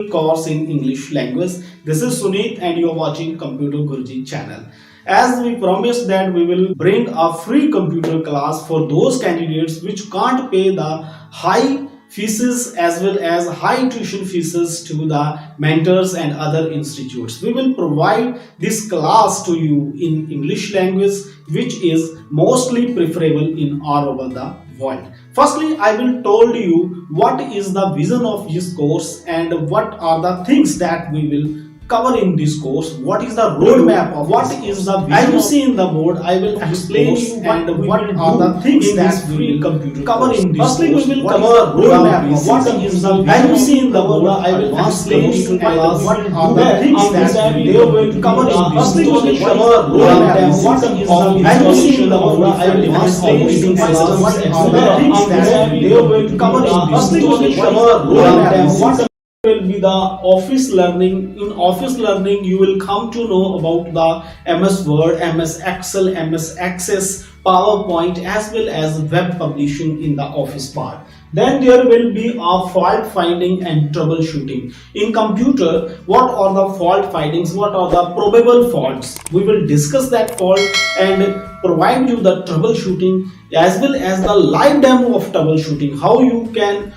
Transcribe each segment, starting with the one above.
course in English language. This is Sunit and you are watching Computer Guruji channel. As we promised that we will bring a free computer class for those candidates which can't pay the high fees as well as high tuition fees to the mentors and other institutes. We will provide this class to you in English language, which is mostly preferable in all over the world. Firstly, I will told you what is the vision of this course and what are the things that we will cover in this course. What is the roadmap of what is the vision? As you see in the board, I will explain you and what are the things that we will computer cover in this. Firstly, we will cover roadmap of what is the vision. As you see in the board, I will explain you and what are the things that they will cover in this. Firstly, we will cover roadmap of what is the vision. As you see in the board, I will explain you and what are the things that they will cover in this. Firstly, we will cover roadmap of what will be the office learning. In office learning, you will come to know about the MS Word, MS Excel, MS Access, PowerPoint as well as web publishing in the office part. Then there will be a fault finding and troubleshooting. In computer, what are the fault findings? What are the probable faults? We will discuss that fault and provide you the troubleshooting as well as the live demo of troubleshooting, how you can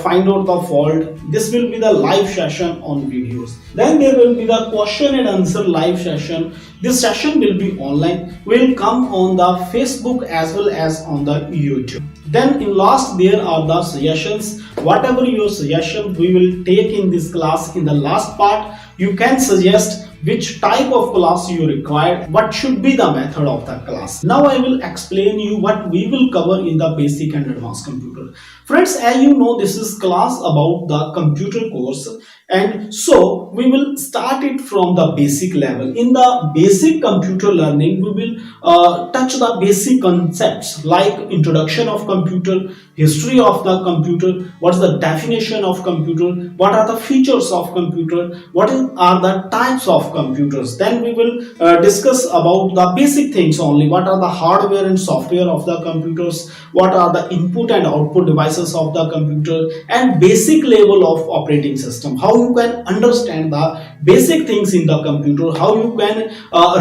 find out the fault. This will be the live session on videos. Then there will be the question and answer live session. This session will be online, will come on the Facebook as well as on the YouTube. Then in last there are the suggestions. Whatever your suggestion we will take in this class. In the last part, you can suggest which type of class you require, what should be the method of the class. Now I will explain you what we will cover in the basic and advanced computer. Friends, as you know, this is class about the computer course, and so we will start it from the basic level. In the basic computer learning, we will touch the basic concepts like introduction of computer, history of the computer, what is the definition of computer, what are the features of computer, are the types of computers. Then we will discuss about the basic things only, what are the hardware and software of the computers, what are the input and output devices of the computer, and basic level of operating system, how you can understand the basic things in the computer, how you can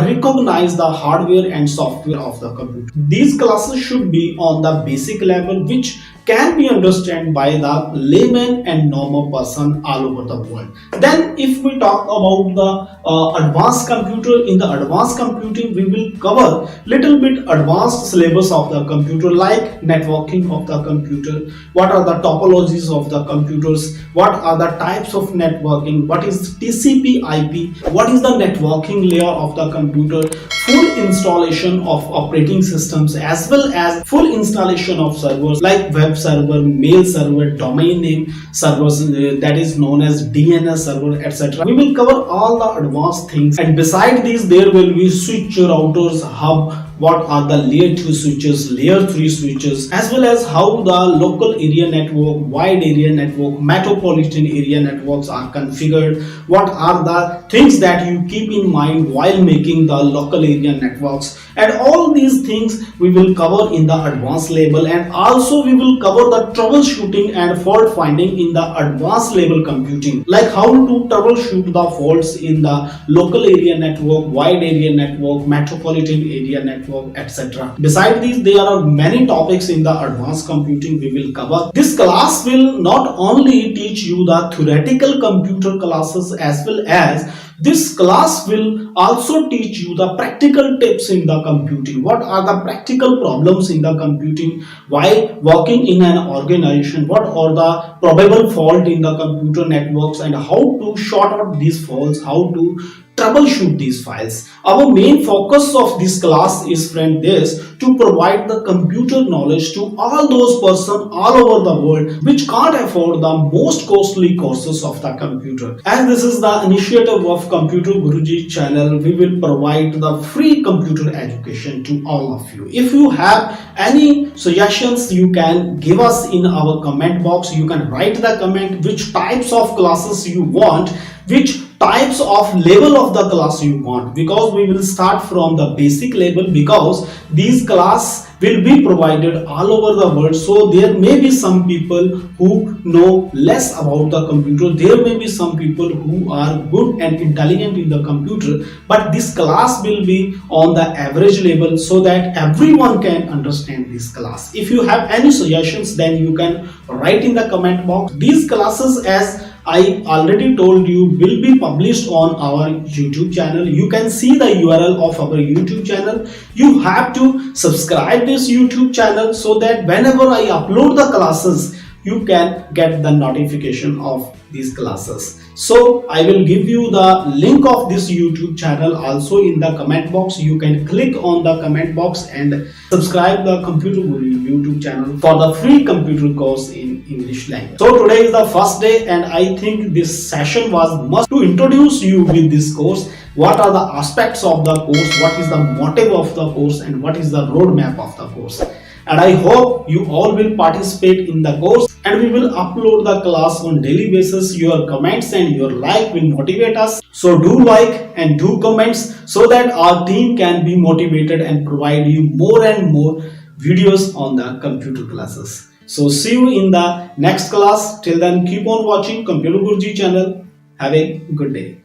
recognize the hardware and software of the computer. These classes should be on the basic level, which can be understood by the layman and normal person all over the world. Then if we talk about the advanced computer, in the advanced computing we will cover little bit advanced syllabus of the computer like networking of the computer, what are the topologies of the computers, what are the types of networking, what is TCP IP, what is the networking layer of the computer, full installation of operating systems as well as full installation of servers like web server, mail server, domain name servers, that is known as DNS server, etc. We will cover all the advanced things, and beside these there will be switch, routers, hub, what are the layer 2 switches, layer 3 switches, as well as how the local area network, wide area network, metropolitan area networks are configured, what are the things that you keep in mind while making the local area networks, and all these things we will cover in the advanced level. And also we will cover the troubleshooting and fault finding in the advanced level computing, like how to troubleshoot the faults in the local area network, wide area network, metropolitan area network, etc. Beside these, there are many topics in the advanced computing we will cover. This class will not only teach you the theoretical computer classes, as well as this class will also teach you the practical tips in the computing. What are the practical problems in the computing while working in an organization? What are the probable fault in the computer networks and how to sort out these faults, how to troubleshoot these files. Our main focus of this class is, friend, this to provide the computer knowledge to all those persons all over the world which can't afford the most costly courses of the computer. As this is the initiative of Computer Guruji channel, we will provide the free computer education to all of you. If you have any suggestions, you can give us in our comment box. You can write the comment which types of classes you want, which types of level of the class you want, because we will start from the basic level, because these class will be provided all over the world. So there may be some people who know less about the computer. There may be some people who are good and intelligent in the computer, but this class will be on the average level so that everyone can understand this class. If you have any suggestions, then you can write in the comment box. These classes, as I already told you, will be published on our YouTube channel. You can see the URL of our YouTube channel. You have to subscribe this YouTube channel so that whenever I upload the classes, you can get the notification of these classes. So I will give you the link of this YouTube channel also in the comment box. You can click on the comment box and subscribe the Computer Guru YouTube channel for the free computer course in English language. So today is the first day, and I think this session was must to introduce you with this course. What are the aspects of the course, what is the motive of the course, and what is the roadmap of the course. And I hope you all will participate in the course, and we will upload the class on daily basis. Your comments and your like will motivate us. So do like and do comments so that our team can be motivated and provide you more and more videos on the computer classes. So see you in the next class. Till then, keep on watching Computer Guruji channel. Have a good day.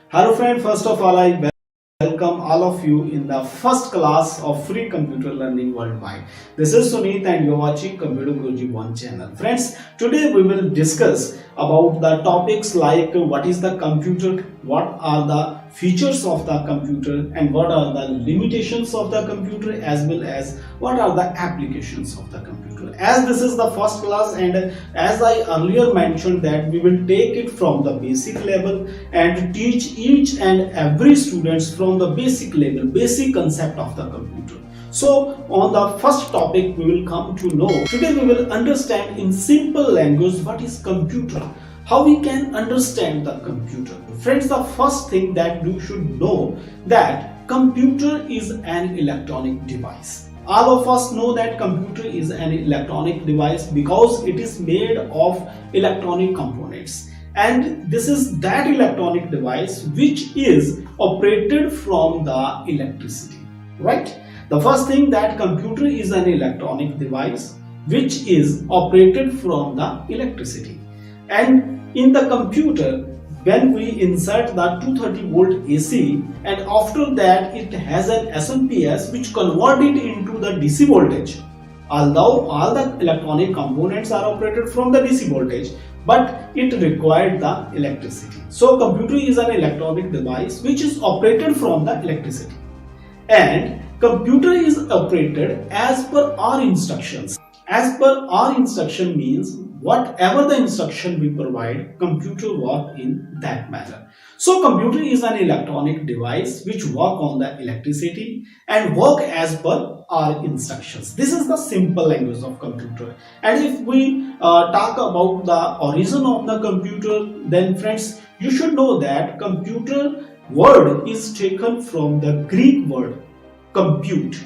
Hello friend, first of all I welcome all of you in the first class of free computer learning worldwide. This is Sunit and you are watching Computer Guruji 1 channel. Friends, today we will discuss about the topics like what is the computer, what are the features of the computer, and what are the limitations of the computer, as well as what are the applications of the computer. As this is the first class, and as I earlier mentioned that we will take it from the basic level and teach each and every students from the basic level, basic concept of the computer. So on the first topic we will come to know. Today we will understand in simple language what is computer, how we can understand the computer. Friends, the first thing that you should know that computer is an electronic device. All of us know that computer is an electronic device because it is made of electronic components. And this is that electronic device which is operated from the electricity, right? The first thing, that computer is an electronic device which is operated from the electricity. And in the computer, when we insert the 230 volt AC, and after that it has an SMPS which convert it into the DC voltage. Although all the electronic components are operated from the DC voltage, but it required the electricity. So computer is an electronic device which is operated from the electricity. And computer is operated as per our instructions. As per our instruction means whatever the instruction we provide, computer work in that manner. So computer is an electronic device which work on the electricity and work as per our instructions. This is the simple language of computer. And if we talk about the origin of the computer, then friends, you should know that computer word is taken from the Greek word compute.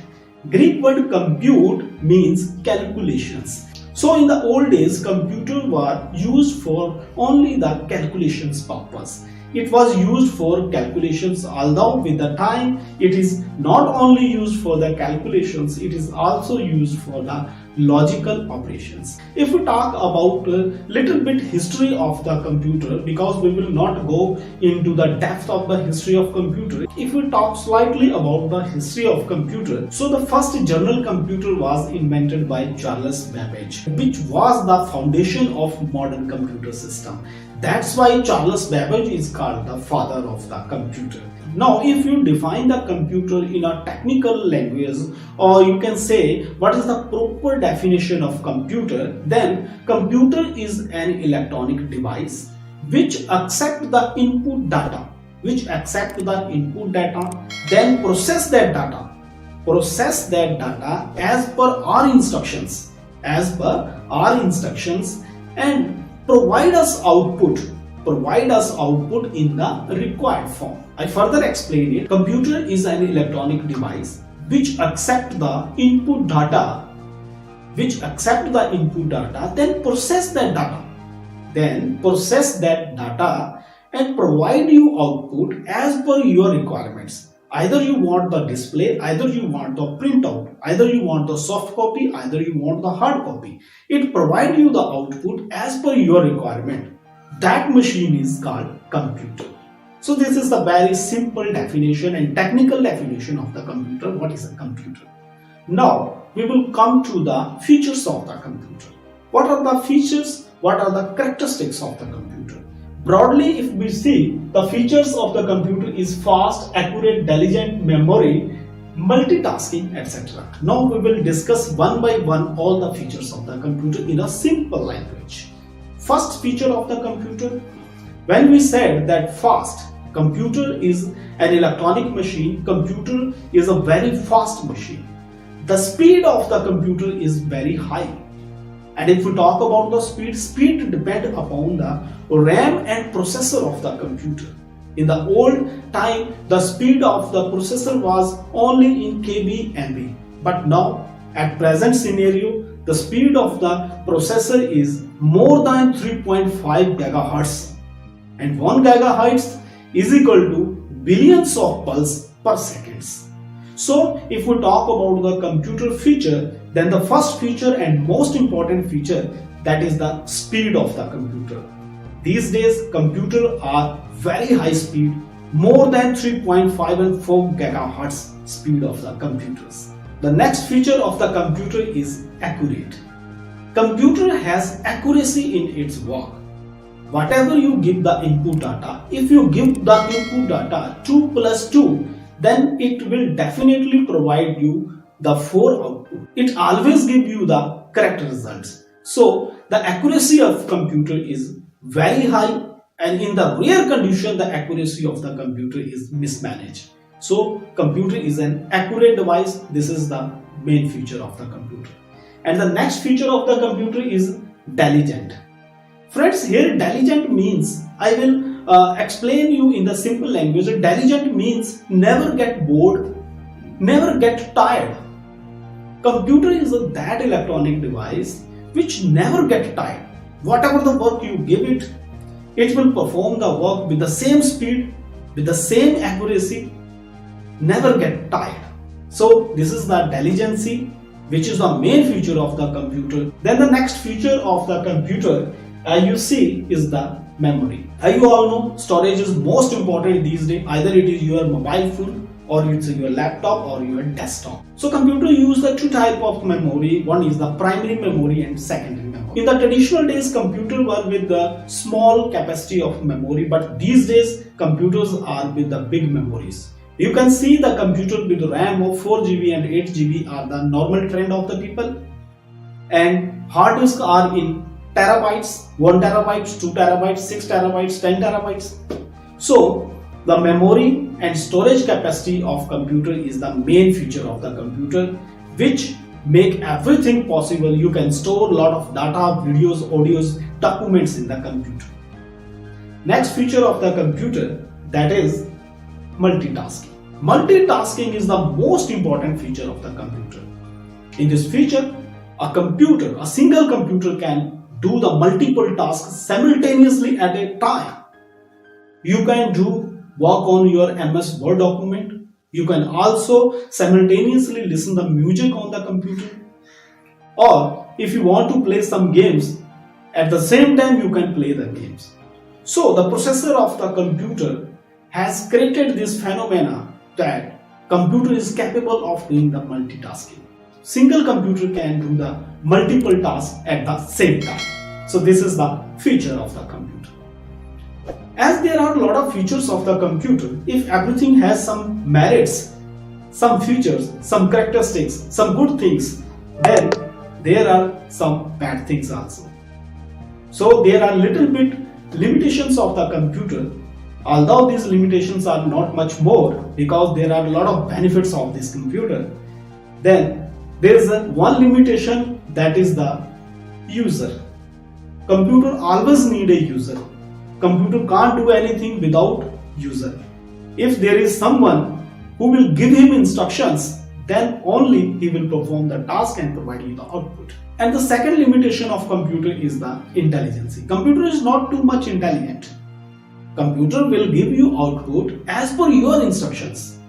Greek word compute means calculations. So in the old days, computer were used for only the calculations purpose. It was used for calculations, although with the time it is not only used for the calculations, it is also used for the logical operations. If we talk about a little bit history of the computer, because we will not go into the depth of the history of computer, if we talk slightly about the history of computer, so the first general computer was invented by Charles Babbage, which was the foundation of modern computer system. That's why Charles Babbage is called the father of the computer. Now, if you define the computer in a technical language, or you can say what is the proper definition of computer, then computer is an electronic device which accept the input data, then process that data as per our instructions, and provide us output in the required form. I further explain it. Computer is an electronic device which accept the input data, then process that data and provide you output as per your requirements. Either you want the display, either you want the printout, either you want the soft copy, either you want the hard copy. It provides you the output as per your requirement. That machine is called computer. So this is the very simple definition and technical definition of the computer. What is a computer? Now we will come to the features of the computer. What are the features? What are the characteristics of the computer? Broadly, if we see, the features of the computer is fast, accurate, diligent, memory, multitasking, etc. Now we will discuss one by one all the features of the computer in a simple language. First feature of the computer, when we said that fast, computer is an electronic machine, computer is a very fast machine. The speed of the computer is very high. And if we talk about the speed depends upon the RAM and processor of the computer. In the old time, the speed of the processor was only in KB MB. But now, at present scenario, the speed of the processor is more than 3.5 gigahertz. And 1 gigahertz is equal to billions of pulses per seconds. So, if we talk about the computer feature, then the first feature and most important feature, that is the speed of the computer. These days, computers are very high speed, more than 3.5 and 4 gigahertz speed of the computers. The next feature of the computer is accurate. Computer has accuracy in its work. Whatever you give the input data, if you give the input data 2 plus 2, then it will definitely provide you the 4 output. It always gives you the correct results. So the accuracy of computer is very high, and in the rare condition the accuracy of the computer is mismanaged. So computer is an accurate device. This is the main feature of the computer. And the next feature of the computer is diligent. Friends, here diligent means, I will explain you in the simple language. Diligent means never get bored, never get tired. Computer is that electronic device which never get tired. Whatever the work you give it, it will perform the work with the same speed, with the same accuracy, never get tired. So this is the diligency, which is the main feature of the computer. Then the next feature of the computer you see is the memory. You all know storage is most important these days. Either it is your mobile phone or it's your laptop or your desktop. So computer use the two type of memory. One is the primary memory and secondary memory. In the traditional days, computer were with the small capacity of memory, but these days computers are with the big memories. You can see the computer with RAM of 4 GB and 8 GB are the normal trend of the people, and hard disks are in terabytes, 1 terabytes, 2 terabytes, 6 terabytes, 10 terabytes. So the memory and storage capacity of computer is the main feature of the computer, which make everything possible. You can store a lot of data, videos, audios, documents in the computer. Next feature of the computer, that is multitasking. Multitasking is the most important feature of the computer. In this feature, a single computer can do the multiple tasks simultaneously at a time. You can do work on your MS Word document. You can also simultaneously listen to music on the computer. Or if you want to play some games, at the same time you can play the games. So the processor of the computer has created this phenomena that computer is capable of doing the multitasking. Single computer can do the multiple tasks at the same time. So this is the feature of the computer. As there are a lot of features of the computer, if everything has some merits, some features, some characteristics, some good things, then there are some bad things also. So there are little bit limitations of the computer, although these limitations are not much more because there are a lot of benefits of this computer. Then there is one limitation, that is the user. Computer always need a user. Computer can't do anything without user. If there is someone who will give him instructions, then only he will perform the task and provide you the output. And the second limitation of computer is the intelligence. Computer is not too much intelligent. Computer will give you output as per your instructions.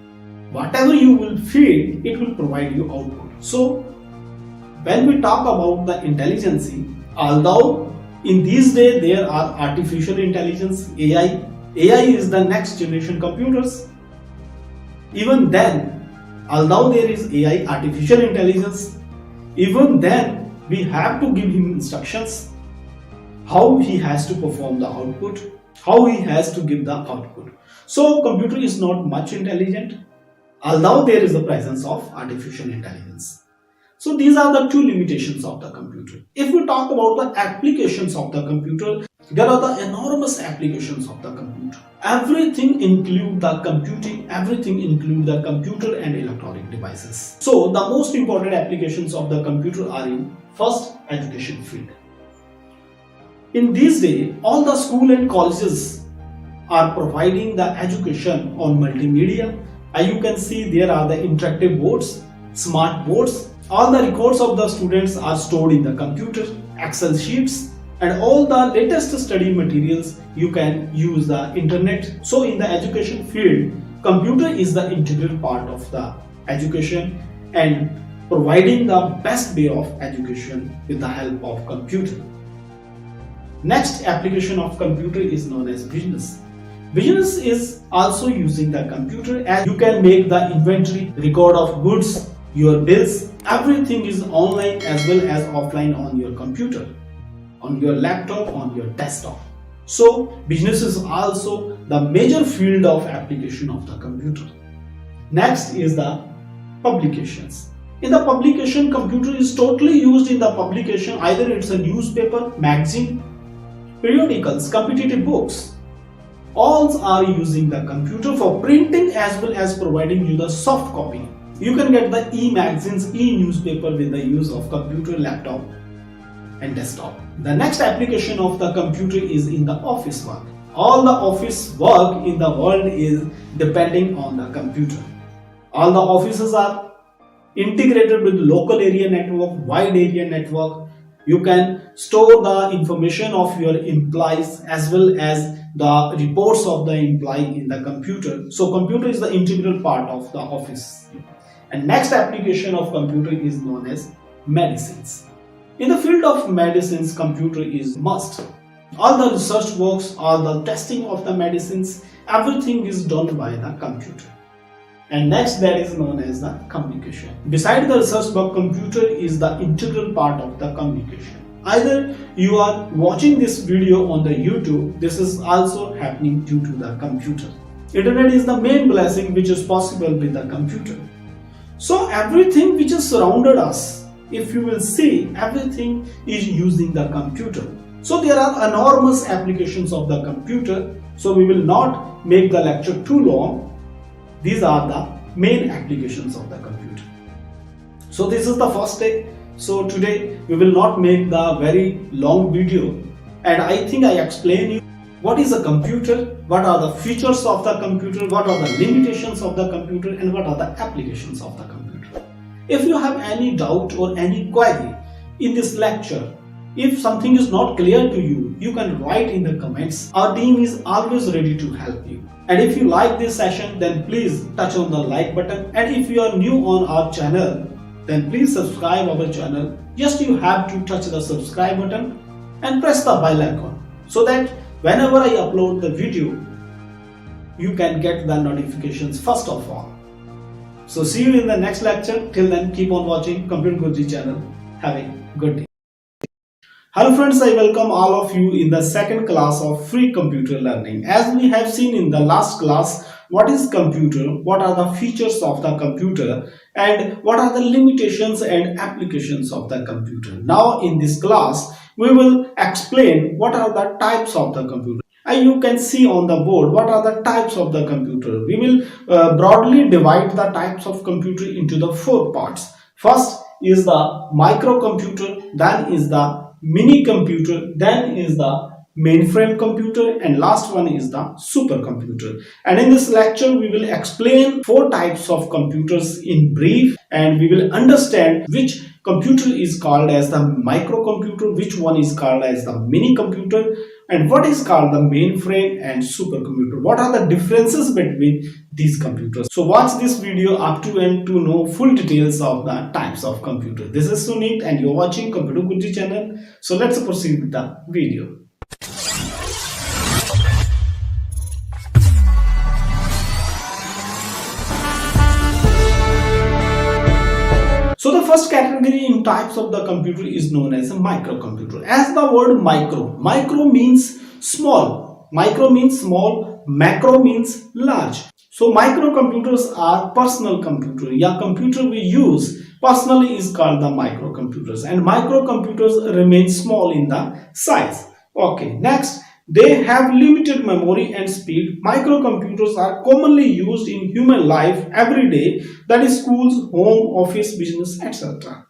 whatever you will feed, it will provide you output. So when we talk about the intelligence, although in these days there are artificial intelligence, AI is the next generation computers. Even then, although there is AI, artificial intelligence, even then we have to give him instructions how he has to perform the output, how he has to give the output. So computer is not much intelligent, although there is the presence of artificial intelligence. So these are the two limitations of the computer. If we talk about the applications of the computer, there are the enormous applications of the computer. Everything include the computing, everything include the computer and electronic devices. So the most important applications of the computer are in first, education field. In these days, all the school and colleges are providing the education on multimedia. As you can see, there are the interactive boards, smart boards. All the records of the students are stored in the computer, Excel sheets, and all the latest study materials you can use the internet. So in the education field, computer is the integral part of the education and providing the best way of education with the help of computer. Next application of computer is known as business. Business is also using the computer, as you can make the inventory, record of goods, your bills, everything is online as well as offline on your computer, on your laptop, on your desktop. So business is also the major field of application of the computer. Next is the publications. In the publication, computer is totally used in the publication. Either it's a newspaper, magazine, periodicals, competitive books. All are using the computer for printing as well as providing you the soft copy. You can get the e-magazines, e-newspaper with the use of computer, laptop and desktop. The next application of the computer is in the office work. All the office work in the world is depending on the computer. All the offices are integrated with local area network, wide area network. You can store the information of your employees as well as the reports of the employee in the computer. So computer is the integral part of the office. And next application of computer is known as medicines. In the field of medicines, computer is must. All the research works, all the testing of the medicines, everything is done by the computer. And next, that is known as the communication. Beside the research work, computer is the integral part of the communication. Either you are watching this video on the YouTube, this is also happening due to the computer. Internet is the main blessing which is possible with the computer. So everything which is surrounded us, if you will see, everything is using the computer. So there are enormous applications of the computer. So we will not make the lecture too long. These are the main applications of the computer. So this is the first day. So today we will not make the very long video, and I think I explain you what is a computer, what are the features of the computer, what are the limitations of the computer, and what are the applications of the computer. If you have any doubt or any query in this lecture, if something is not clear to you, you can write in the comments. Our team is always ready to help you. And if you like this session, then please touch on the like button. And if you are new on our channel, then please subscribe our channel. Just you have to touch the subscribe button and press the bell icon so that whenever I upload the video, you can get the notifications first of all. So see you in the next lecture. Till then, keep on watching Computer Guruji channel. Have a good day. Hello friends, I welcome all of you in the second class of free computer learning. As we have seen in the last class, what is computer, what are the features of the computer, and what are the limitations and applications of the computer. Now in this class, we will explain what are the types of the computer. And you can see on the board what are the types of the computer. We will broadly divide the types of computer into the 4 parts. First is the microcomputer, then is the mini computer, then is the mainframe computer, and last one is the supercomputer. And in this lecture we will explain 4 types of computers in brief, and we will understand which computer is called as the microcomputer, which one is called as the mini computer, and what is called the mainframe and supercomputer. What are the differences between these computers? So watch this video up to end to know full details of the types of computer. This is Sunit and you're watching Computer Guruji channel. So let's proceed with the video. So the first category in types of the computer is known as a microcomputer. As the word micro means small, micro means small, macro means large. So microcomputers are personal computer. Yeah, computer we use personally is called the microcomputers, and microcomputers remain small in the size. Okay, next, they have limited memory and speed. Microcomputers are commonly used in human life every day, that is schools, home, office, business, etc.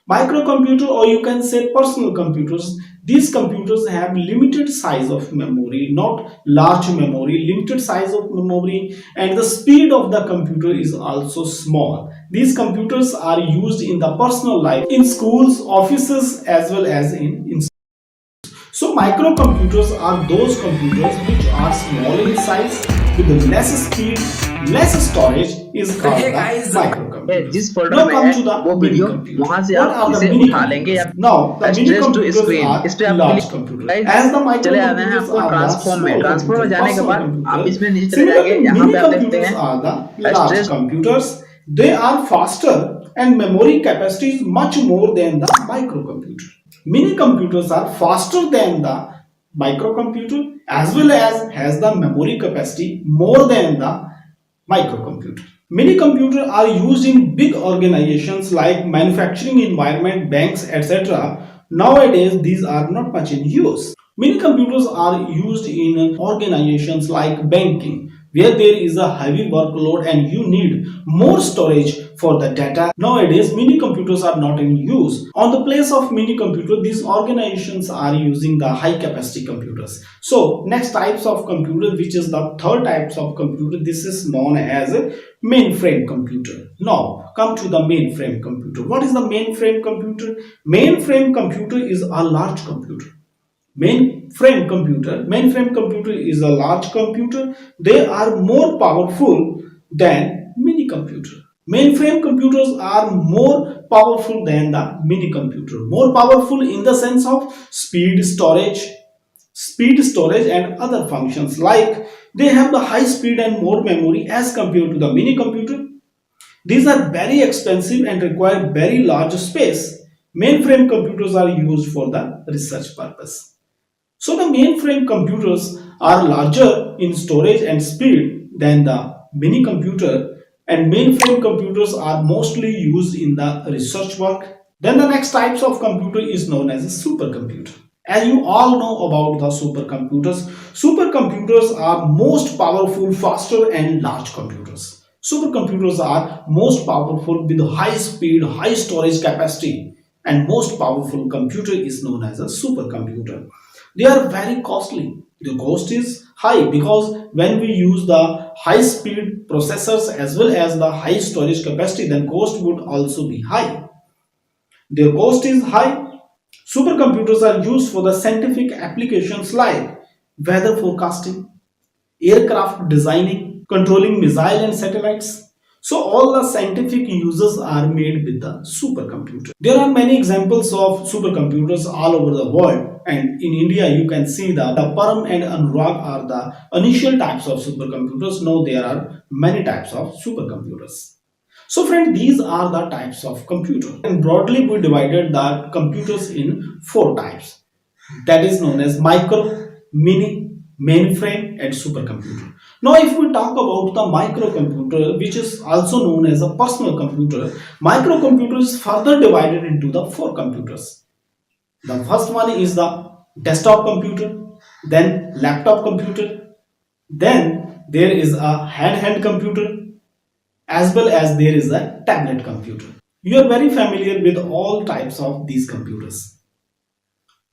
Microcomputer, or you can say personal computers, these computers have limited size of memory, not large memory, limited size of memory, and the speed of the computer is also small. These computers are used in the personal life, in schools, offices, as well as in so microcomputers are those computers which are small in size with less speed, less storage is called the microcomputer. जिस folder Now में come है to the वो mini video computers. वहां से What आप are the इसे mini उठा लेंगे computers? या Now the mini stress to computers screen are इस पे आप large computers. Click As the चले आना है microcomputers आपको are the ट्रांसफॉर्म में small ट्रांसफॉर्म में computers, जाने के personal बाद आप computers. इसमें नीचे चले जाएंगे Similarly, यहाँ mini पे आप देखते computers हैं are the large stress computers. They are faster and memory capacity is much more than the microcomputer. Mini computers are faster than the microcomputer as well as has the memory capacity more than the microcomputer. Many computers are used in big organizations like manufacturing environment, banks, etc. Nowadays, these are not much in use. Many computers are used in organizations like banking, where there is a heavy workload and you need more storage for the data. Nowadays, mini computers are not in use. On the place of mini computer, these organizations are using the high capacity computers. So, next types of computer, which is the third types of computer, this is known as a mainframe computer. Now, come to the mainframe computer. What is the mainframe computer? Mainframe computer is a large computer. Mainframe computer is a large computer. They are more powerful than mini computer. Mainframe computers are more powerful than the mini computer. More powerful in the sense of speed storage and other functions, like they have the high speed and more memory as compared to the mini computer. These are very expensive and require very large space. Mainframe computers are used for the research purpose. So the mainframe computers are larger in storage and speed than the mini computer, and mainframe computers are mostly used in the research work. Then the next types of computer is known as a supercomputer. As you all know about the supercomputers are most powerful, faster and large computers. Supercomputers are most powerful with high speed, high storage capacity, and most powerful computer is known as a supercomputer. They are very costly. The cost is high because when we use the high speed processors as well as the high storage capacity, then cost would also be high. Their cost is high. Supercomputers are used for the scientific applications like weather forecasting, aircraft designing, controlling missiles and satellites. So all the scientific uses are made with the supercomputer. There are many examples of supercomputers all over the world, and in India you can see the Param and Anurag are the initial types of supercomputers. Now there are many types of supercomputers. So friend, these are the types of computer, and broadly we divided the computers in four types, that is known as micro, mini, mainframe and supercomputer. Now if we talk about the microcomputer, which is also known as a personal computer, microcomputer is further divided into the four computers. The first one is the desktop computer, then laptop computer, then there is a handheld computer, as well as there is a tablet computer. You are very familiar with all types of these computers.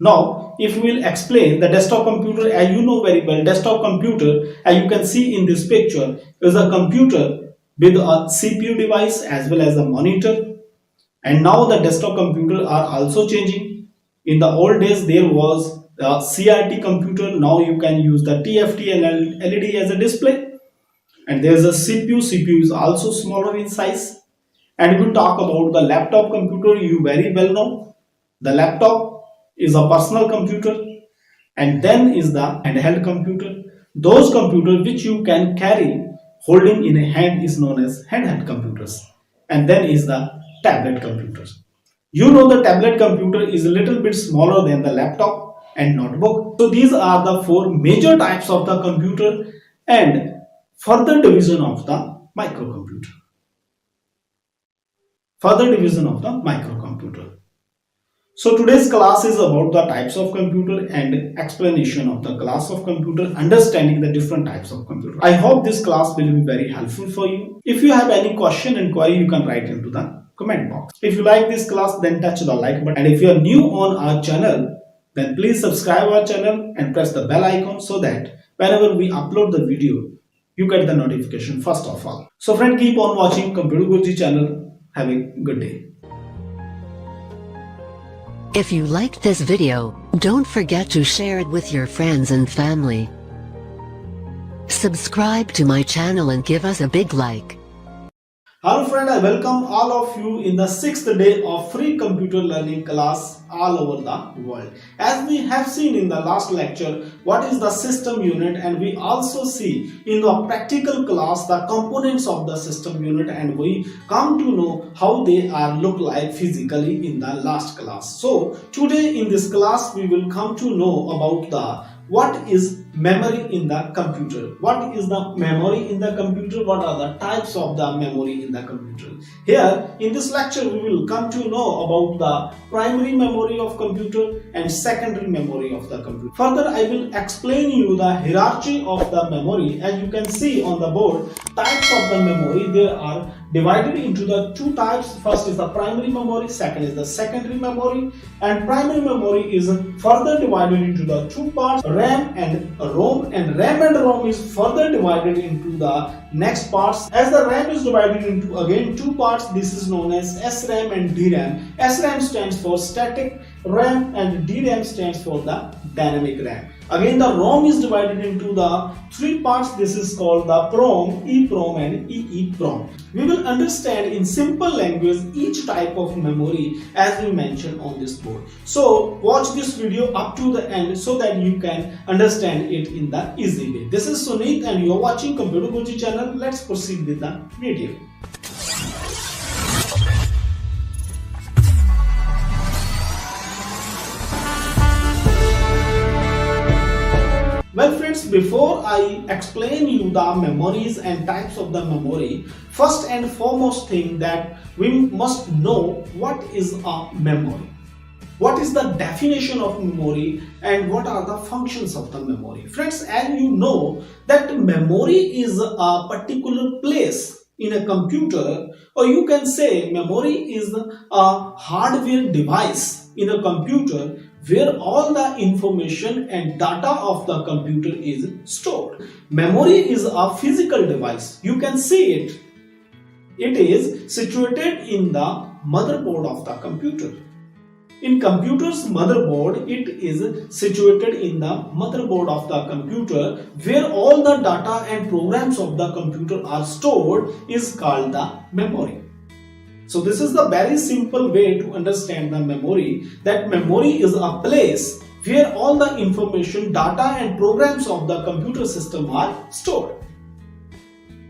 Now, if we will explain the desktop computer, as you know very well, desktop computer, as you can see in this picture, is a computer with a CPU device as well as a monitor. And now the desktop computer are also changing. In the old days, there was CRT computer. Now you can use the TFT and LED as a display. And there's a CPU. CPU is also smaller in size. And we talk about the laptop computer. You very well know the laptop is a personal computer, and then is the handheld computer. Those computers which you can carry holding in a hand is known as handheld computers. And then is the tablet computers. You know the tablet computer is a little bit smaller than the laptop and notebook. So these are the four major types of the computer and further division of the microcomputer. Further division of the microcomputer. So today's class is about the types of computer and explanation of the class of computer, understanding the different types of computer. I hope this class will be very helpful for you. If you have any question and query, you can write into the comment box. If you like this class, then touch the like button. And if you are new on our channel, then please subscribe our channel and press the bell icon so that whenever we upload the video, you get the notification first of all. So friend, keep on watching Computer Guruji channel. Have a good day. If you liked this video, don't forget to share it with your friends and family. Subscribe to my channel and give us a big like. Hello friend, I welcome all of you in the 6th day of free computer learning class all over the world. As we have seen in the last lecture, what is the system unit, and we also see in the practical class the components of the system unit, and we come to know how they are look like physically in the last class. So today in this class we will come to know about the what is memory in the computer. What is the memory in the computer? What are the types of the memory in the computer? Here in this lecture we will come to know about the primary memory of computer and secondary memory of the computer. Further, I will explain you the hierarchy of the memory. As you can see on the board, types of the memory, there are divided into the two types. First is the primary memory, second is the secondary memory, and primary memory is further divided into the two parts, RAM and ROM, and RAM and ROM is further divided into the next parts. As the RAM is divided into again two parts, this is known as SRAM and DRAM. SRAM stands for static RAM and DRAM stands for the dynamic RAM. Again, the ROM is divided into the three parts. This is called the PROM, EPROM and EEPROM. We will understand in simple language each type of memory as we mentioned on this board. So watch this video up to the end so that you can understand it in the easy way. This is Sunit and you are watching Computer Guruji channel. Let's proceed with the video. Well friends, before I explain you the memories and types of the memory, first and foremost thing that we must know what is a memory. What is the definition of memory and what are the functions of the memory? Friends, as you know that memory is a particular place in a computer, or you can say memory is a hardware device in a computer where all the information and data of the computer is stored. Memory is a physical device. You can see it. It is situated in the motherboard of the computer. In computer's motherboard, it is situated in the motherboard of the computer where all the data and programs of the computer are stored is called the memory. So this is the very simple way to understand the memory, that memory is a place where all the information, data and programs of the computer system are stored.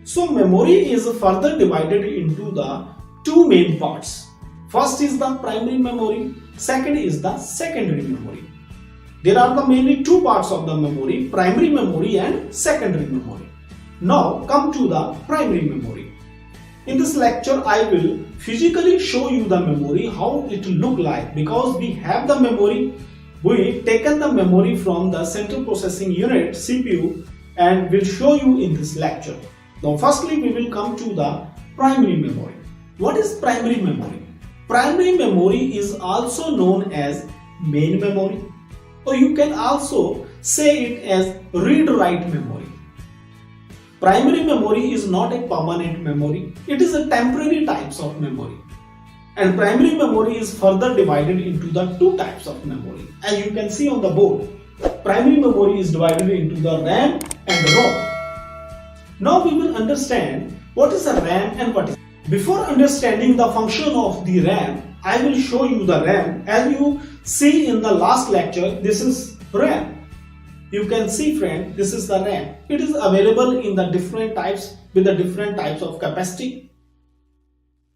So memory is further divided into the two main parts. First is the primary memory, second is the secondary memory. There are the mainly two parts of the memory, primary memory and secondary memory. Now come to the primary memory. In this lecture, I will physically show you the memory, how it look like, because we have the memory, we taken the memory from the central processing unit CPU and will show you in this lecture. Now firstly, we will come to the primary memory. What is primary memory? Primary memory is also known as main memory, or you can also say it as read-write memory. Primary memory is not a permanent memory. It is a temporary types of memory. And primary memory is further divided into the two types of memory. As you can see on the board, primary memory is divided into the RAM and ROM. Now we will understand what is a RAM and what is. Before understanding the function of the RAM, I will show you the RAM. As you see in the last lecture, this is RAM. You can see, friend, this is the RAM. It is available in the different types with the different types of capacity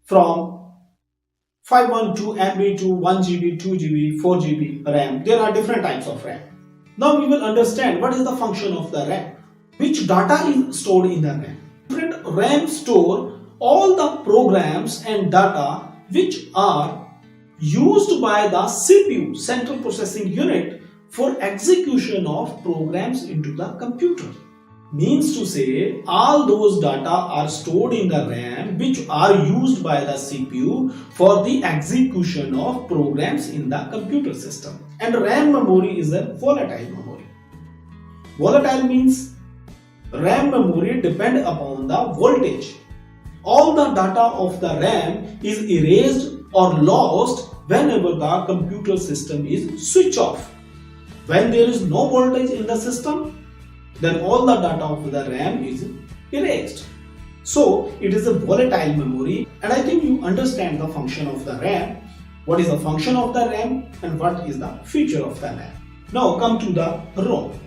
from 512 MB to 1 GB, 2 GB, 4 GB RAM. There are different types of RAM. Now we will understand what is the function of the RAM. Which data is stored in the RAM. Different RAM store all the programs and data which are used by the CPU, Central Processing Unit, for execution of programs into the computer. Means to say, all those data are stored in the RAM which are used by the CPU for the execution of programs in the computer system. And RAM memory is a volatile memory. Volatile means RAM memory depends upon the voltage. All the data of the RAM is erased or lost whenever the computer system is switched off. When there is no voltage in the system, then all the data of the RAM is erased. So it is a volatile memory, and I think you understand the function of the RAM. What is the function of the RAM and what is the feature of the RAM. Now come to the ROM.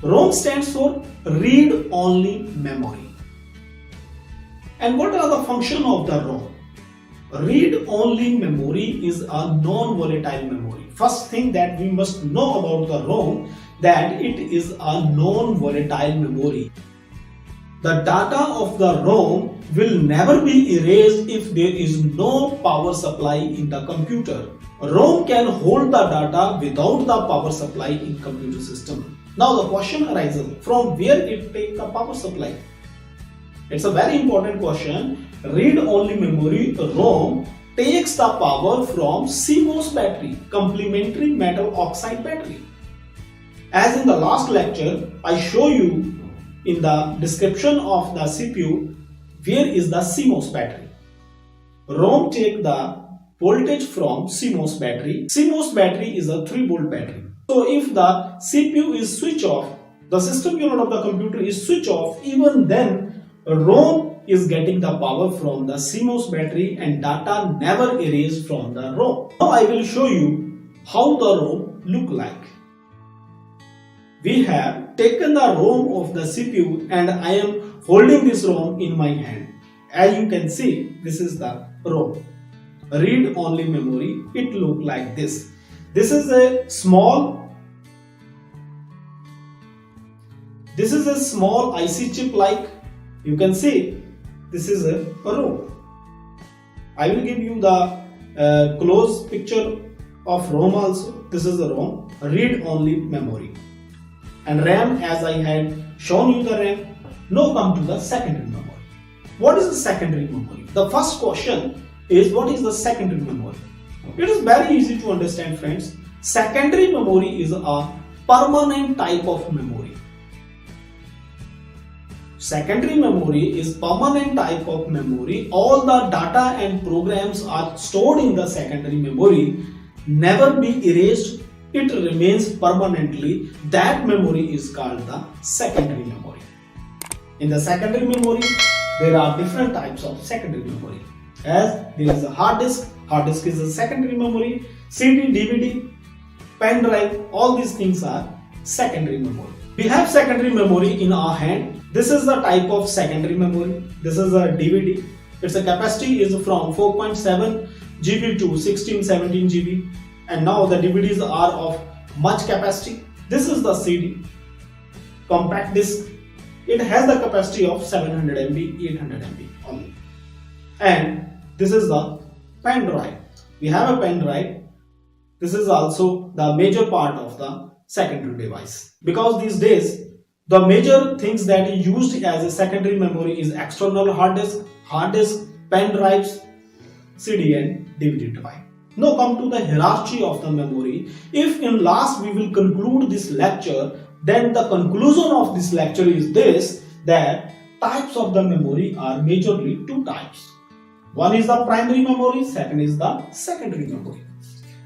ROM stands for read only memory. And what are the function of the ROM? Read only memory is a non-volatile memory. First thing that we must know about the ROM, that it is a non-volatile memory. The data of the ROM will never be erased if there is no power supply in the computer. ROM can hold the data without the power supply in computer system. Now the question arises, from where it takes the power supply? It's a very important question. Read-only memory ROM takes the power from CMOS battery, complementary metal oxide battery. As in the last lecture, I show you in the description of the CPU where is the CMOS battery. ROM take the voltage from CMOS battery. CMOS battery is a 3-volt battery. So if the CPU is switched off, the system unit of the computer is switched off, even then ROM is getting the power from the CMOS battery and data never erased from the ROM. Now I will show you how the ROM look like. We have taken the ROM of the CPU and I am holding this ROM in my hand. As you can see, this is the ROM. Read only memory. It look like this. This is a small IC chip like. You can see this is a ROM. I will give you the close picture of ROM also. This is the ROM, read only memory. And RAM, as I had shown you the RAM. Now come to the secondary memory. What is the secondary memory? The first question is, what is the secondary memory? It is very easy to understand, friends. Secondary memory is a permanent type of memory. Secondary memory is permanent type of memory. All the data and programs are stored in the secondary memory, never be erased. It remains permanently. That memory is called the secondary memory. In the secondary memory, there are different types of secondary memory. As there is a hard disk is a secondary memory, CD, DVD, pen drive, all these things are secondary memory. We have secondary memory in our hand. This is the type of secondary memory. This is a DVD. Its capacity is from 4.7 GB to 16-17 GB. And now the DVDs are of much capacity. This is the CD, compact disc. It has the capacity of 700 MB, 800 MB only. And this is the pen drive. We have a pen drive. This is also the major part of the secondary device. Because these days, the major things that are used as a secondary memory is external hard disk, pen drives, CD and DVD drive. Now come to the hierarchy of the memory. If in last we will conclude this lecture, then the conclusion of this lecture is this, that types of the memory are majorly two types. One is the primary memory, second is the secondary memory.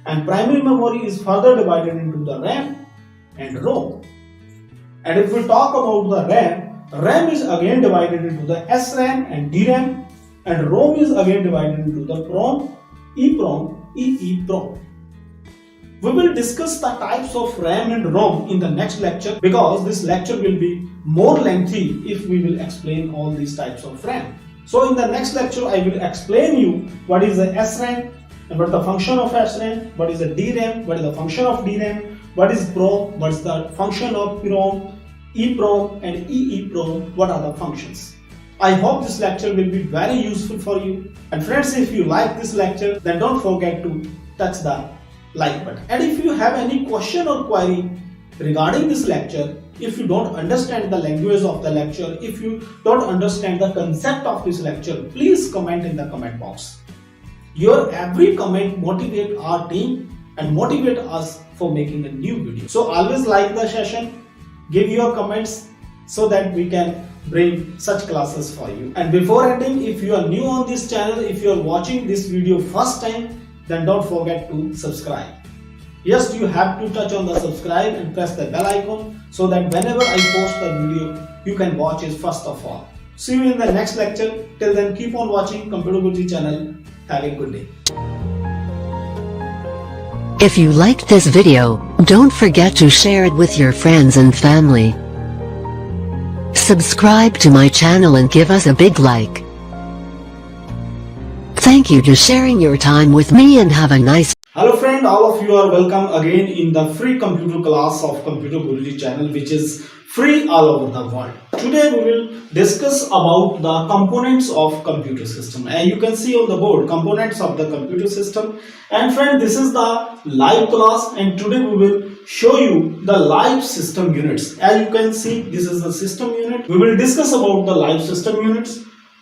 And primary memory is further divided into the RAM and ROM. And if we talk about the RAM is again divided into the SRAM and DRAM, and ROM is again divided into the PROM, EPROM, EEPROM. We will discuss the types of RAM and ROM in the next lecture, because this lecture will be more lengthy if we will explain all these types of RAM. So in the next lecture I will explain you what is the SRAM and what is the function of SRAM, what is the DRAM, what is the function of DRAM, what is PROM, what is the function of PROM, EPROM and EEPROM, what are the functions. I hope this lecture will be very useful for you. And friends, if you like this lecture, then don't forget to touch the like button. And if you have any question or query regarding this lecture, if you don't understand the language of the lecture, if you don't understand the concept of this lecture, please comment in the comment box. Your every comment motivate our team and motivate us for making a new video. So always like the session, give your comments so that we can bring such classes for you. And before ending, if you are new on this channel, if you are watching this video first time, then don't forget to subscribe. Yes, you have to touch on the subscribe and press the bell icon so that whenever I post the video, you can watch it first of all. See you in the next lecture. Till then, keep on watching Computer Guruji channel. Have a good day. If you liked this video, don't forget to share it with your friends and family. Subscribe to my channel and give us a big like. Thank you for sharing your time with me and have a nice. Hello friend, all of you are welcome again in the free computer class of Computer Guruji channel, which is free all over the world. Today we will discuss about the components of computer system, and you can see on the board components of the computer system. And friend, this is the live class, and today we will show you the live system units. As you can see, this is the system unit. We will discuss about the live system units.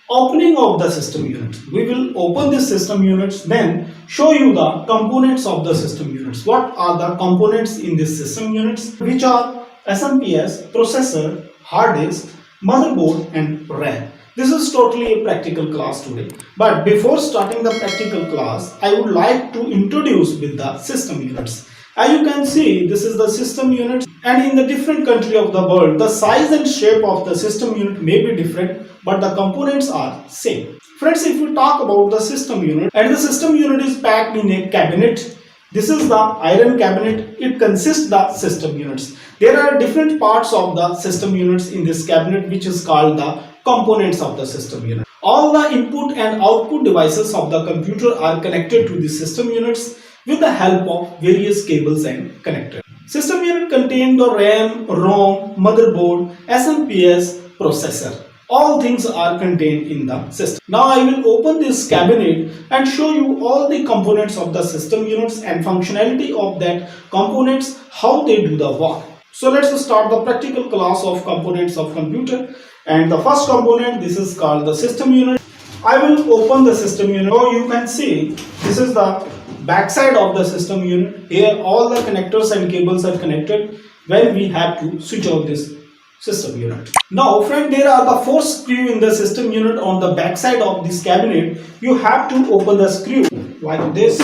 Opening of the system unit. We will open the system units, then show you the components of the system units. What are the components in this system units, which are SMPS, processor, hard disk, motherboard and RAM. This is totally a practical class today. But before starting the practical class, I would like to introduce with the system units. As you can see, this is the system unit, and in the different country of the world, the size and shape of the system unit may be different, but the components are same. Friends, if we talk about the system unit, and the system unit is packed in a cabinet. This is the iron cabinet. It consists the system units. There are different parts of the system units in this cabinet, which is called the components of the system unit. All the input and output devices of the computer are connected to the system units with the help of various cables and connectors. System unit contain the RAM, ROM, motherboard, SMPS, processor. All things are contained in the system. Now I will open this cabinet and show you all the components of the system units and functionality of that components, how they do the work. So let's start the practical class of components of computer. And the first component, this is called the system unit. I will open the system unit. So you can see this is the backside of the system unit. Here all the connectors and cables are connected when we have to switch off this system unit. Now friend, there are the 4 screws in the system unit on the backside of this cabinet. You have to open the screw like this,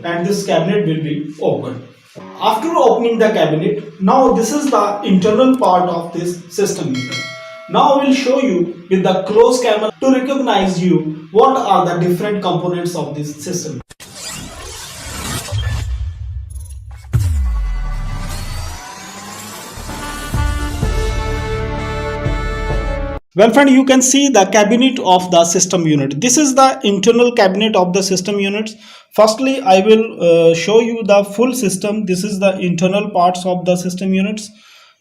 and this cabinet will be opened. After opening the cabinet, now this is the internal part of this system unit. Now I will show you with the close camera to recognize you what are the different components of this system. Well friend, you can see the cabinet of the system unit. This is the internal cabinet of the system units. Firstly, I will show you the full system. This is the internal parts of the system units.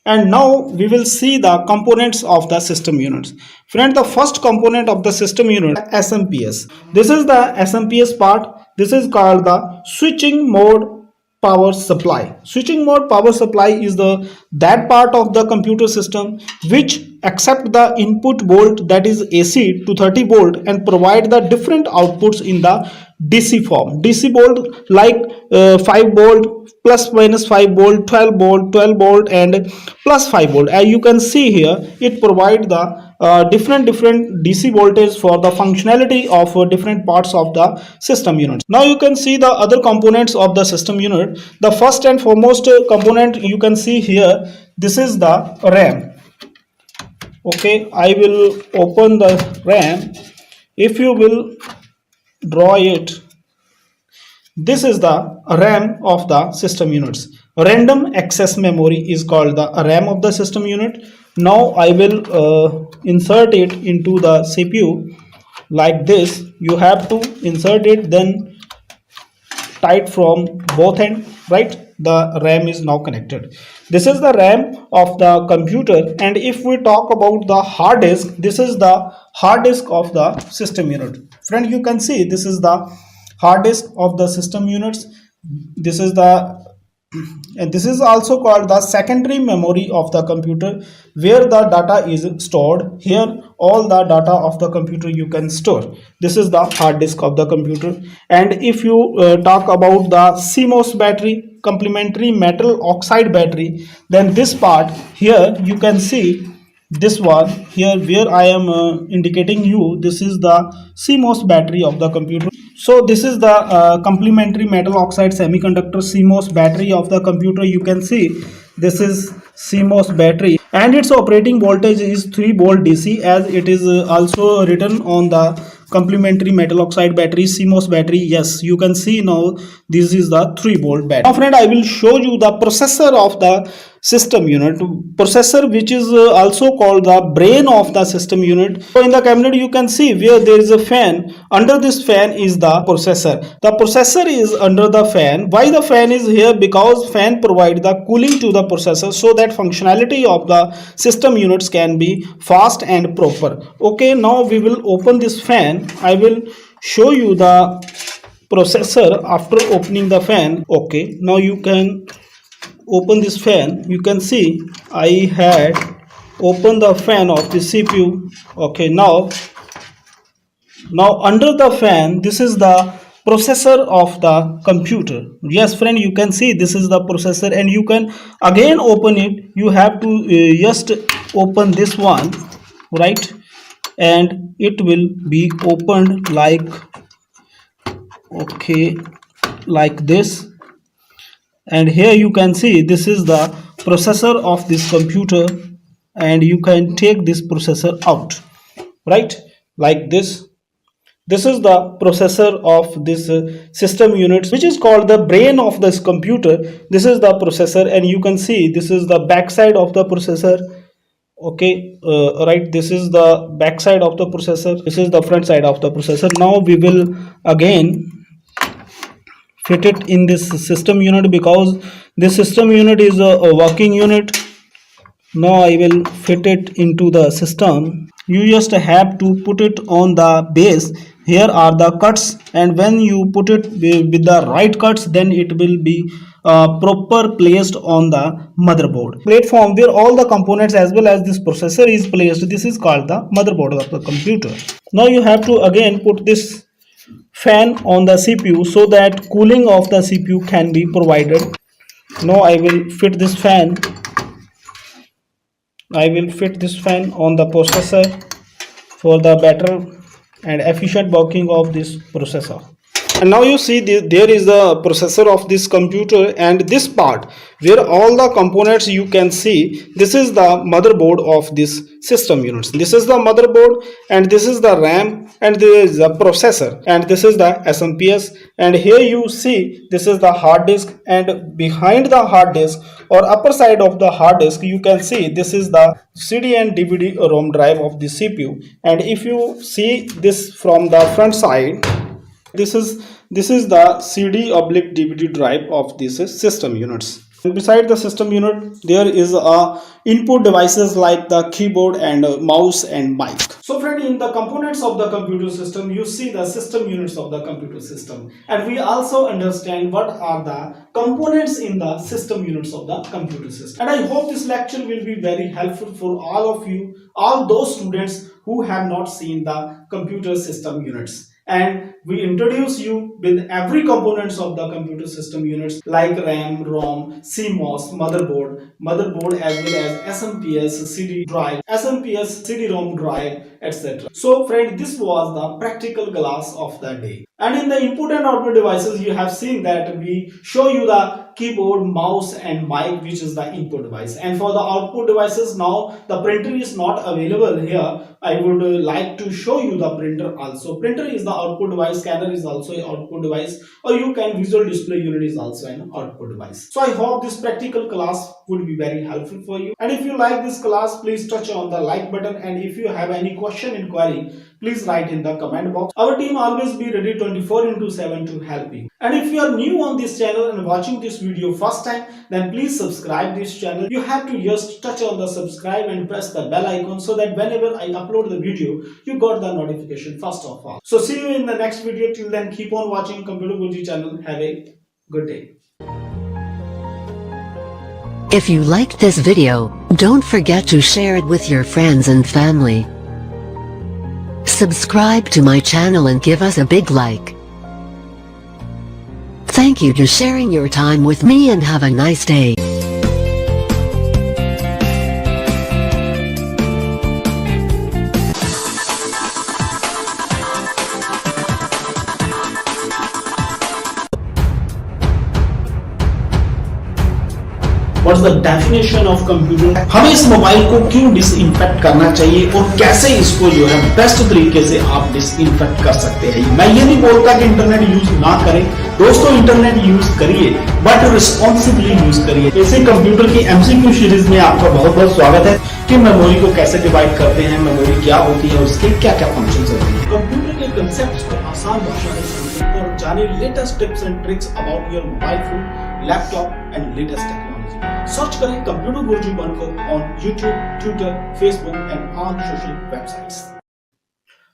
And now we will see the components of the system units. Friend, the first component of the system unit, SMPS. This is the SMPS part. This is called the switching mode power supply. Switching mode power supply is that part of the computer system which accept the input volt, that is AC, to 30 volt and provide the different outputs in the DC form. DC board like 5 volt, plus minus 5 volt, 12 volt, 12 volt, and plus 5 volt. As you can see here, it provides the different DC voltage for the functionality of different parts of the system units. Now you can see the other components of the system unit. The first and foremost component you can see here, this is the RAM. Okay, I will open the RAM. If you will draw it, this is the RAM of the system units. Random access memory is called the RAM of the system unit. Now I will insert it into the CPU like this. You have to insert it, then tight from both ends, right? The RAM is now connected. This is the RAM of the computer, and if we talk about the hard disk, this is the hard disk of the system unit. Friend, you can see this is the hard disk of the system units. This is the, and this is also called the secondary memory of the computer, where the data is stored. Here all the data of the computer you can store. This is the hard disk of the computer. And if you talk about the CMOS battery, complementary metal oxide battery, then this part here you can see, this one here where I am indicating you, this is the CMOS battery of the computer. So this is the complementary metal oxide semiconductor CMOS battery of the computer. You can see this is CMOS battery, and its operating voltage is 3 volt DC, as it is also written on the complementary metal oxide battery, CMOS battery. Yes, you can see now this is the 3 volt battery. Now friend, I will show you the processor of the system unit, processor which is also called the brain of the system unit. So in the cabinet you can see where there is a fan. Under this fan is the processor. The processor is under the fan. Why the fan is here? Because fan provide the cooling to the processor, so that functionality of the system units can be fast and proper. Okay, now we will open this fan. I will show you the processor after opening the fan. Okay, now you can open this fan. You can see I had opened the fan of the CPU. Okay, now under the fan, this is the processor of the computer. Yes friend, you can see this is the processor, and you can again open it. You have to just open this one, right? And it will be opened like, okay, like this. And here you can see this is the processor of this computer, and you can take this processor out, right? Like this. This is the processor of this system units, which is called the brain of this computer. This is the processor, and you can see this is the back side of the processor. Okay, right, this is the back side of the processor, this is the front side of the processor. Now we will again fit it in this system unit, because this system unit is a working unit. Now I will fit it into the system. You just have to put it on the base. Here are the cuts, and when you put it with the right cuts, then it will be proper placed on the motherboard platform, where all the components as well as this processor is placed. This is called the motherboard of the computer. Now you have to again put this fan on the CPU, so that cooling of the CPU can be provided. Now I will fit this fan on the processor for the better and efficient working of this processor. And now you see there is the processor of this computer, and this part where all the components you can see, this is the motherboard of this system units. This is the motherboard, and this is the RAM, and there is the processor, and this is the SMPS, and here you see this is the hard disk, and behind the hard disk or upper side of the hard disk you can see this is the CD and DVD ROM drive of the CPU. And if you see this from the front side, this is the CD oblique DVD drive of these system units. And beside the system unit, there is a input devices like the keyboard and mouse and mic. So friend, in the components of the computer system, you see the system units of the computer system, and we also understand what are the components in the system units of the computer system. And I hope this lecture will be very helpful for all of you, all those students who have not seen the computer system units. and we introduce you with every components of the computer system units like RAM, ROM, CMOS, motherboard as well as SMPS, CD drive, SMPS, CD-ROM drive, etc. So friend, this was the practical class of the day. And in the input and output devices, you have seen that we show you the keyboard, mouse and mic, which is the input device. And for the output devices, now the printer is not available here. I would like to show you the printer also. Printer is the output device, scanner is also an output device, or you can visual display unit is also an output device. So I hope this practical class would be very helpful for you. And if you like this class, please touch on the like button. And if you have any question, inquiry, please write in the comment box. Our team always be ready 24/7 to help you. And if you are new on this channel and watching this video first time, then please subscribe this channel. You have to just touch on the subscribe and press the bell icon so that whenever I upload the video, you got the notification first of all. So see you in the next video. Till then, keep on watching Computer Guruji channel. Have a good day. If you liked this video, don't forget to share it with your friends and family. Subscribe to my channel and give us a big like. Thank you for sharing your time with me and have a nice day. What's the definition of computer? हमें इस mobile को क्यों disinfect करना चाहिए और कैसे इसको जो है बेस्ट तरीके से आप डिसइंफेक्ट कर सकते हैं। मैं ये नहीं बोलता कि इंटरनेट यूज ना करें, दोस्तों इंटरनेट यूज करिए बट रिस्पॉन्सिबली यूज करिए। ऐसे कंप्यूटर की एमसीक्यू सीरीज में आपका बहुत बहुत स्वागत है कि मेमोरी को कैसे डिवाइड करते हैं, मेमोरी क्या होती है और उसके क्या क्या फंक्शंस होते हैं। कंप्यूटर के कंसेप्ट को आसान भाषा में समझें और जाने latest tips and tricks about your mobile phone, laptop and latest technology. Search करें कंप्यूटर गुरुजी 1 को on YouTube, Twitter, Facebook and on social websites.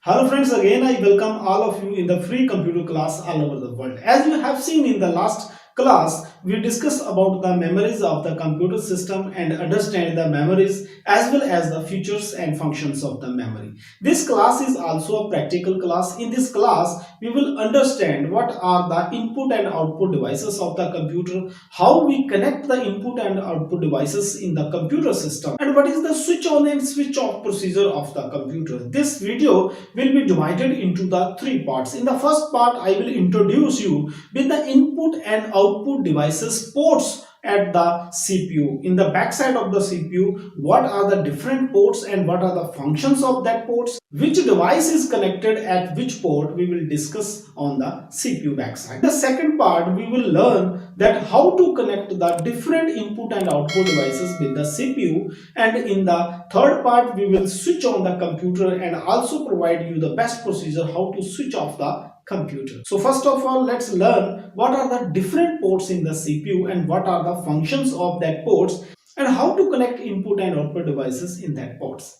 Hello friends, again I welcome all of you in the free computer class all over the world. As you have seen in the last class, we discussed about the memories of the computer system and understand the memories as well as the features and functions of the memory. This class is also a practical class. In this class, we will understand what are the input and output devices of the computer, how we connect the input and output devices in the computer system, and what is the switch on and switch off procedure of the computer. This video will be divided into the 3 parts. In the first part, I will introduce you with the input and output devices ports at the CPU. In the back side of the CPU, what are the different ports and what are the functions of that ports, which device is connected at which port, we will discuss on the CPU backside. In the second part, we will learn that how to connect the different input and output devices with the CPU, and in the third part, we will switch on the computer and also provide you the best procedure how to switch off the computer. So first of all, let's learn what are the different ports in the CPU and what are the functions of that ports and how to connect input and output devices in that ports.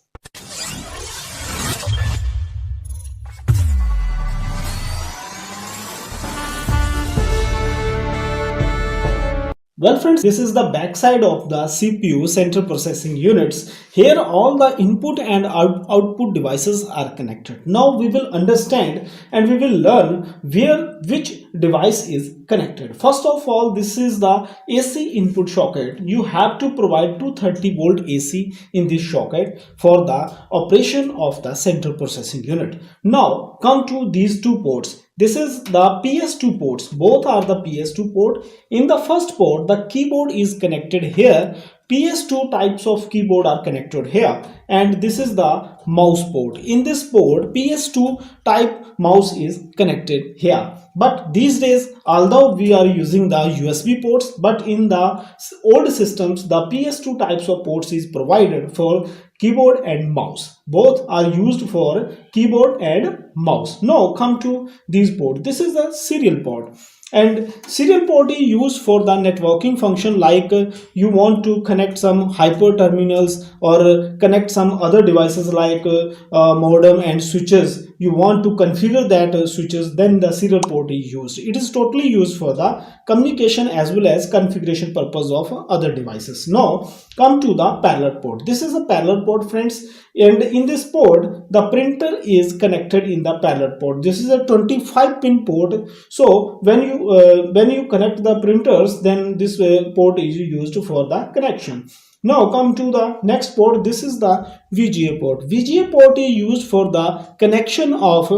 Well friends, this is the backside of the CPU, central processing units. Here all the input and output devices are connected. Now we will understand and we will learn which device is connected. First of all, this is the AC input socket. You have to provide 230 volt AC in this socket for the operation of the central processing unit. Now come to these 2 ports. This is the PS2 ports. Both are the PS2 port. In the first port, the keyboard is connected here. PS2 types of keyboard are connected here, and this is the mouse port. In this port, PS2 type mouse is connected here. But these days, although we are using the USB ports, but in the old systems, the PS2 types of ports is provided for keyboard and mouse. Both are used for keyboard and mouse. Now come to these ports. This is a serial port. And serial port is used for the networking function, like you want to connect some hyper terminals or connect some other devices like modem and switches. You want to configure that switches, then the serial port is used. It is totally used for the communication as well as configuration purpose of other devices. Now come to the parallel port. This is a parallel port, friends, and in this port the printer is connected in the parallel port. This is a 25 pin port. So when you connect the printers, then this port is used for the connection. Now come to the next port. This is the VGA port. VGA port is used for the connection of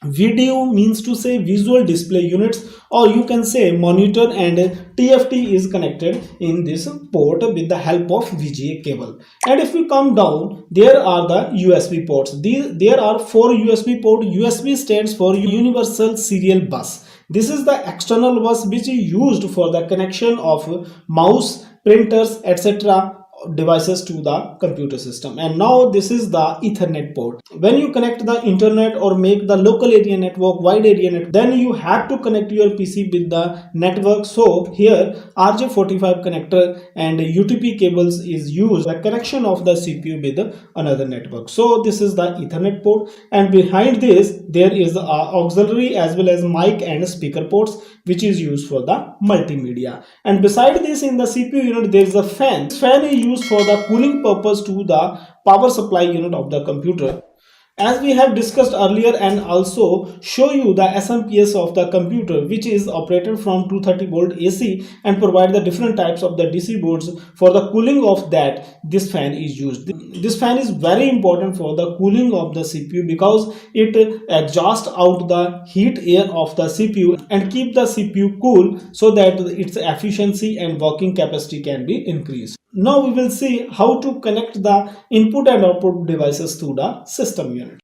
video, means to say visual display units, or you can say monitor, and TFT is connected in this port with the help of VGA cable. And if we come down, there are the USB ports. There are 4 USB port. USB stands for universal serial bus. This is the external bus which is used for the connection of mouse, printers, etc. devices to the computer system. And now this is the Ethernet port. When you connect the internet or make the local area network, wide area network, then you have to connect your PC with the network. So here RJ45 connector and UTP cables is used, the connection of the CPU with another network. So this is the Ethernet port, and behind this there is auxiliary as well as mic and speaker ports, which is used for the multimedia. And beside this, in the CPU unit, there is a fan. This fan is used for the cooling purpose to the power supply unit of the computer. As we have discussed earlier, and also show you the SMPS of the computer, which is operated from 230 volt AC and provide the different types of the DC boards. For the cooling of that, this fan is used. This fan is very important for the cooling of the CPU because it exhausts out the heat air of the CPU and keep the CPU cool, so that its efficiency and working capacity can be increased. Now we will see how to connect the input and output devices to the system unit.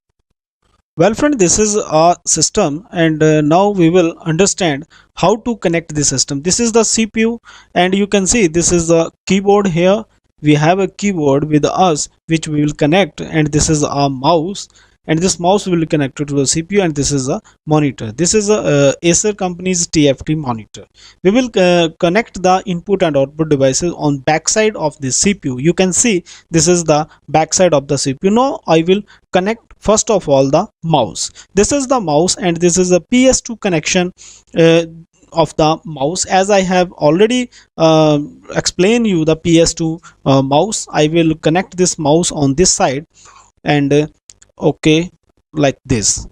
Well friend, this is our system, and now we will understand how to connect the system. This is the CPU, and you can see this is the keyboard. Here we have a keyboard with us which we will connect, and this is our mouse, and this mouse will be connected to the CPU, and this is a monitor. This is a Acer company's TFT monitor. We will connect the input and output devices on backside of the CPU. You can see this is the backside of the CPU. Now I will connect first of all the mouse. This is the mouse, and this is a PS2 connection of the mouse. As I have already explained you the PS2 mouse, I will connect this mouse on this side, and okay, like this.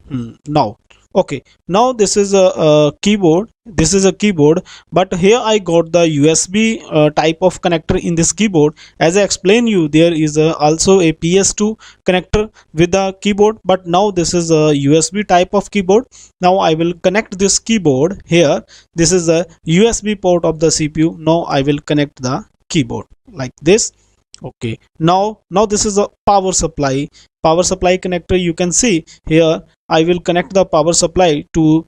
Now okay, now this is a keyboard. This is a keyboard, but here I got the USB type of connector in this keyboard. As I explained you, there is also a PS2 connector with the keyboard, but now this is a USB type of keyboard. Now I will connect this keyboard here. This is a USB port of the CPU. Now I will connect the keyboard like this. Okay, now this is a power supply connector. You can see here I will connect the power supply to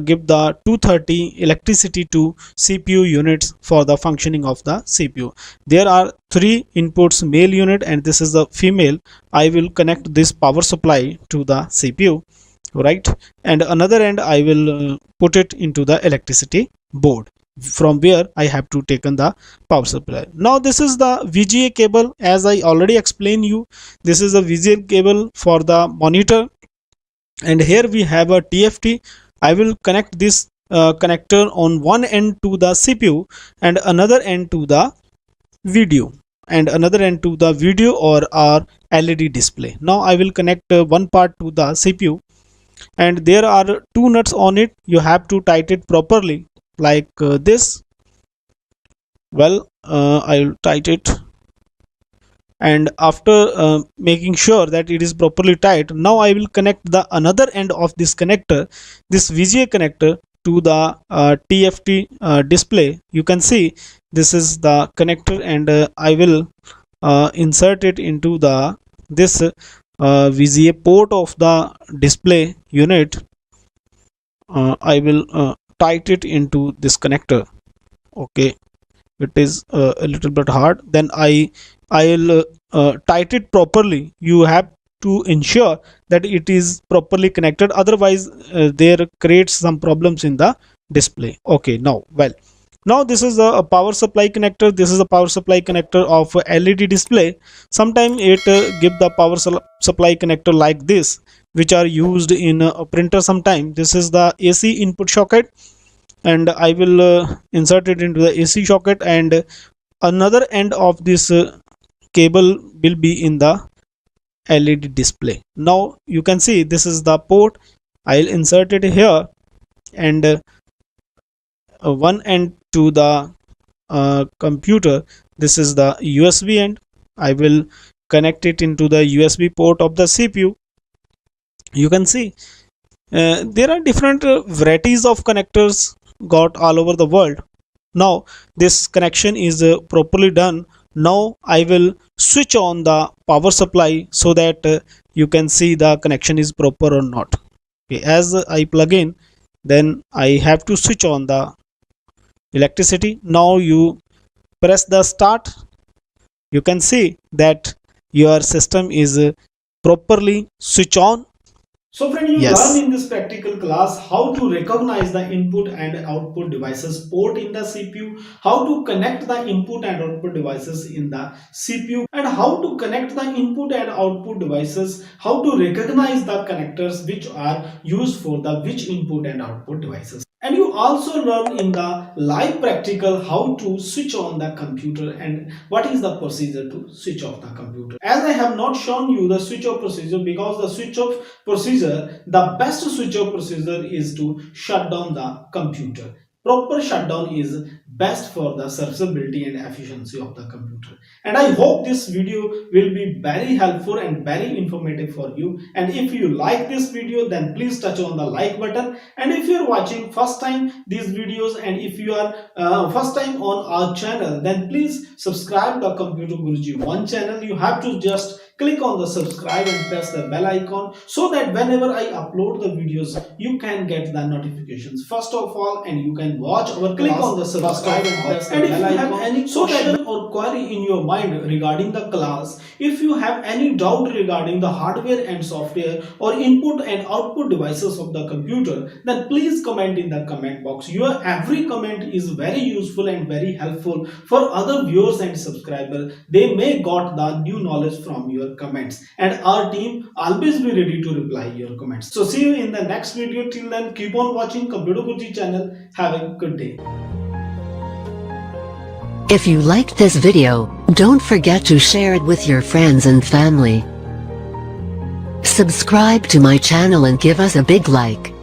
give the 230 electricity to CPU units for the functioning of the CPU. There are 3 inputs, male unit and this is the female. I will connect this power supply to the CPU, right, and another end I will put it into the electricity board, from where I have to taken the power supply. Now this is the VGA cable. As I already explained you, this is a VGA cable for the monitor, and here we have a TFT. I will connect this connector on one end to the CPU and another end to the video, and another end to the video or our LED display. Now I will connect one part to the CPU, and there are 2 nuts on it. You have to tighten it properly like this. Well, I'll tighten it, and after making sure that it is properly tight, now I will connect the another end of this connector, this VGA connector, to the TFT display. You can see this is the connector, and I will insert it into the this VGA port of the display unit. I will tight it into this connector. Okay, it is a little bit hard. Then I'll tight it properly. You have to ensure that it is properly connected, otherwise there creates some problems in the display. Okay, now this is a power supply connector. This is a power supply connector of a LED display. Sometime it give the power supply connector like this, which are used in a printer. Sometime this is the AC input socket, and I will insert it into the AC socket, and another end of this cable will be in the LED display. Now you can see this is the port. I'll insert it here, and one end to the computer. This is the USB end. I will connect it into the USB port of the CPU. You can see there are different varieties of connectors got all over the world. Now this connection is properly done. Now I will switch on the power supply so that you can see the connection is proper or not. Okay, as I plug in, then I have to switch on the electricity. Now you press the start. You can see that your system is properly switch on. So friend, you Yes. learn in this practical class how to recognize the input and output devices port in the CPU, how to connect the input and output devices in the CPU, and how to connect the input and output devices, how to recognize the connectors which are used for the which input and output devices. And you also learn in the live practical how to switch on the computer and what is the procedure to switch off the computer. As I have not shown you the switch off procedure, because the switch off procedure, the best switch off procedure is to shut down the computer. Proper shutdown is best for the serviceability and efficiency of the computer. And I hope this video will be very helpful and very informative for you. And if you like this video, then please touch on the like button. And if you are watching first time these videos, and if you are first time on our channel, then please subscribe the Computer Guruji 1 channel. You have to just click on the subscribe and press the bell icon so that whenever I upload the videos, you can get the notifications first of all, and you can watch our click on the subscribe and press the bell icon. If you have any question or query in your mind regarding the class, if you have any doubt regarding the hardware and software or input and output devices of the computer, then please comment in the comment box. Your every comment is very useful and very helpful for other viewers and subscribers. They may got the new knowledge from your comments, and our team always be ready to reply your comments. So see you in the next video. Till then, keep on watching Computer Guruji channel. Have a good day. If you liked this video, don't forget to share it with your friends and family. Subscribe to my channel and give us a big like.